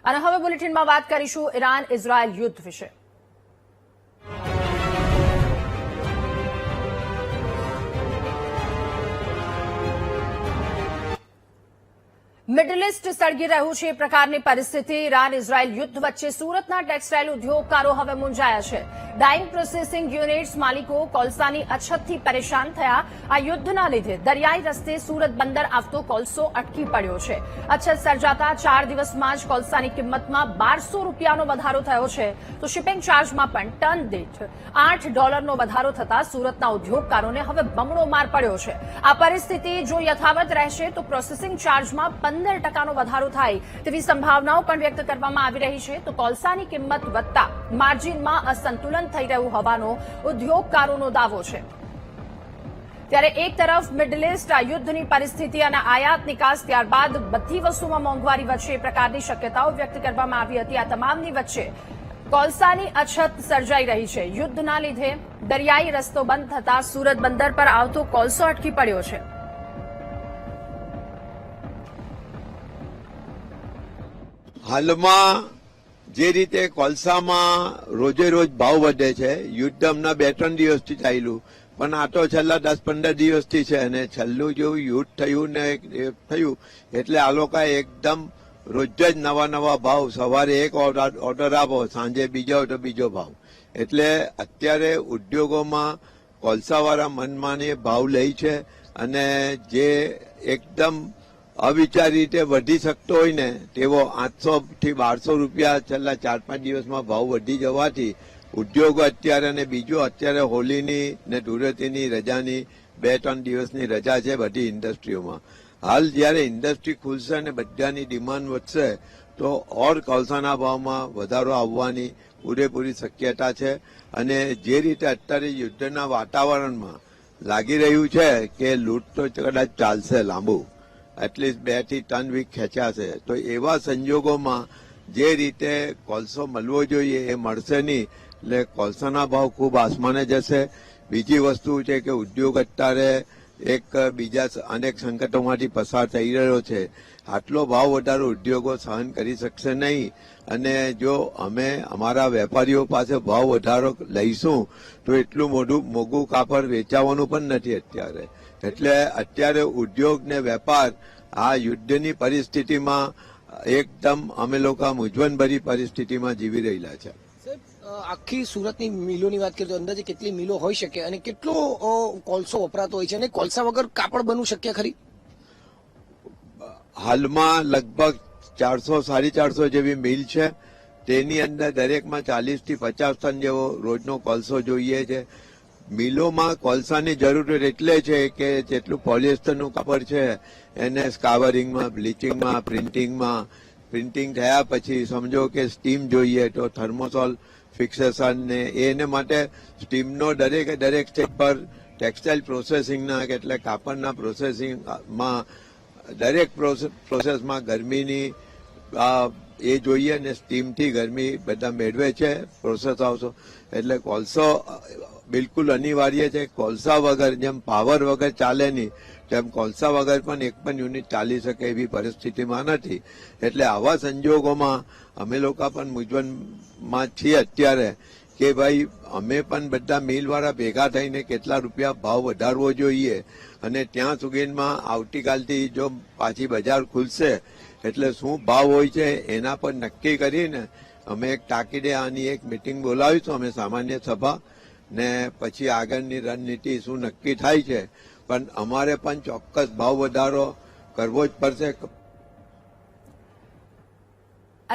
અને હવે બુલેટિનમાં વાત કરીશું ઈરાન ઇઝરાયલ યુદ્ધ વિશે। મિડલ ઇસ્ટ સળગી રહ્યું છે એ પ્રકારની પરિસ્થિતિ। ઈરાન ઇઝરાયલ યુદ્ધ વચ્ચે સુરતના ટેક્સટાઇલ ઉદ્યોગકારો હવે મૂંઝાયા છે। ડાઇંગ પ્રોસેસિંગ યુનિટ્સ માલિકો કોલસાની અછતથી પરેશાન થયા। આ યુદ્ધના લીધે દરિયાઈ રસ્તે સુરત બંદર આવતો કોલસો અટકી પડ્યો છે। અછત સર્જાતા 4 દિવસમાં જ કોલસાની કિંમતમાં $1200નો વધારો થયો છે, તો શિપિંગ ચાર્જમાં પણ ટન દીઠ $8નો વધારો થતા સુરતના ઉદ્યોગકારોને હવે બમણો માર પડ્યો છે। આ પરિસ્થિતિ જો યથાવત રહેશે તો પ્રોસેસિંગ ચાર્જમાં 15%નો વધારો થાય તેવી સંભાવનાઓ પણ વ્યક્ત કરવામાં આવી રહી છે। તો કોલસાની કિંમત વધતા માર્જિનમાં અસંતુલન થઈ રહ્યું હોવાનો ઉદ્યોગકારોનો દાવો છે। ત્યારે એક તરફ મિડલ ઇસ્ટ આ યુદ્ધની પરિસ્થિતિ અને આયાત નિકાસ ત્યારબાદ બધી વસ્તુમાં મોંઘવારી વચ્ચે પ્રકારની શક્યતાઓ વ્યક્ત કરવામાં આવી હતી। આ તમામની વચ્ચે કોલસાની અછત સર્જાઈ રહી છે। યુદ્ધના લીધે દરિયાઈ રસ્તો બંધ થતા સુરત બંદર પર આવતો કોલસો અટકી પડ્યો છે। હાલમાં જે રીતે કોલસામાં રોજે રોજ ભાવ વધે છે, યુદ્ધ હમણાં 2-3 દિવસથી ચાલ્યું, પણ આ તો છેલ્લા 10-15 દિવસથી છે અને છેલ્લું જેવું યુદ્ધ થયું ને થયું એટલે આ લોકો એકદમ રોજ જ નવા ભાવ, સવારે એક ઓર્ડર આપો, સાંજે બીજો તો બીજો ભાવ, એટલે અત્યારે ઉદ્યોગોમાં કોલસાવાળા મનમાની ભાવ લે છે અને જે એકદમ અવિચારી રીતે વધી શકતો હોય ને તેવો 800 થી 1200 રૂપિયા છેલ્લા 4-5 દિવસમાં ભાવ વધી જવાથી ઉદ્યોગો અત્યારે અને બીજું અત્યારે હોલીની ને ધૂળેટીની રજાની 2-3 દિવસની રજા છે બધી ઇન્ડસ્ટ્રીઓમાં। હાલ જયારે ઇન્ડસ્ટ્રી ખુલશે અને બધાની ડિમાન્ડ વધશે તો ઓર કોલસાના ભાવમાં વધારો આવવાની પૂરેપૂરી શક્યતા છે। અને જે રીતે અત્યારે યુદ્ધના વાતાવરણમાં લાગી રહ્યું છે કે લૂંટ તો કદાચ ચાલશે લાંબુ, એટલીસ્ટ 2 થી 3 વીક ખેંચાશે, તો એવા સંજોગોમાં જે રીતે કોલસો મળવો જોઈએ એ મળશે નહીં, એટલે કોલસાના ભાવ ખૂબ આસમાને જશે। બીજી વસ્તુ છે કે ઉદ્યોગ અત્યારે એક બીજા અનેક સંકટોમાંથી પસાર થઈ રહ્યો છે, આટલો ભાવ વધારો ઉદ્યોગો સહન કરી શકશે નહીં અને જો અમે અમારા વેપારીઓ પાસે ભાવ વધારો લઈશું તો એટલું મોંઘું કાપડ વેચાવાનું પણ નથી અત્યારે, એટલે અત્યારે ઉદ્યોગ ને વેપાર આ યુદ્ધની પરિસ્થિતિમાં એકદમ અમે લોકો મૂંઝવણભરી પરિસ્થિતિમાં જીવી રહેલા છે। આખી સુરતની મિલોની વાત કરીએ તો અંદાજે કેટલી મિલો હોઈ શકે અને કેટલો કોલસો વપરાતો હોય છે અને કોલસા વગર કાપડ બનવું શક્ય ખરી? હાલમાં લગભગ 400-450 જેવી મિલ છે, તેની અંદર દરેકમાં 40 થી 50 ટન જેવો રોજનો કોલસો જોઈએ છે। મિલોમાં કોલસાની જરૂર એટલે છે કે જેટલું પોલિએસ્ટરનું કાપડ છે એને સ્કાવરિંગમાં, બ્લીચિંગમાં, પ્રિન્ટિંગ થયા પછી સમજો કે સ્ટીમ જોઈએ તો થર્મોસોલ ફિક્સેશન ને એને માટે સ્ટીમનો દરેક સ્ટેપ પર ટેક્સટાઇલ પ્રોસેસિંગના એટલે કાપડના પ્રોસેસિંગમાં દરેક પ્રોસેસમાં ગરમીની એ જોઈએ ને સ્ટીમથી ગરમી બધા મેળવે છે પ્રોસેસ હાઉસો, એટલે કોલસો બિલકુલ અનિવાર્ય છે। કોલસા વગર જેમ પાવર વગર ચાલે નહીં તેમ કોલસા વગર પણ એક પણ યુનિટ ચાલી શકે એવી પરિસ્થિતિમાં નથી, એટલે આવા સંજોગોમાં અમે લોકો પણ મૂંઝવણમાં છીએ અત્યારે કે ભાઈ અમે પણ બધા મિલવાળા ભેગા થઈને કેટલા રૂપિયા ભાવ વધારવો જોઈએ અને ત્યાં સુધીમાં આવતીકાલથી જો પાછી બજાર ખુલશે એટલે શું ભાવ હોય છે એના પર નક્કી કરીને અમે એક તાકીદે આની એક મિટિંગ બોલાવીશું અમે સામાન્ય સભા ને પછી આગળની રણનીતિ શું નક્કી થાય છે, પણ અમારે પણ ચોક્કસ ભાવ વધારો કરવો જ પડશે।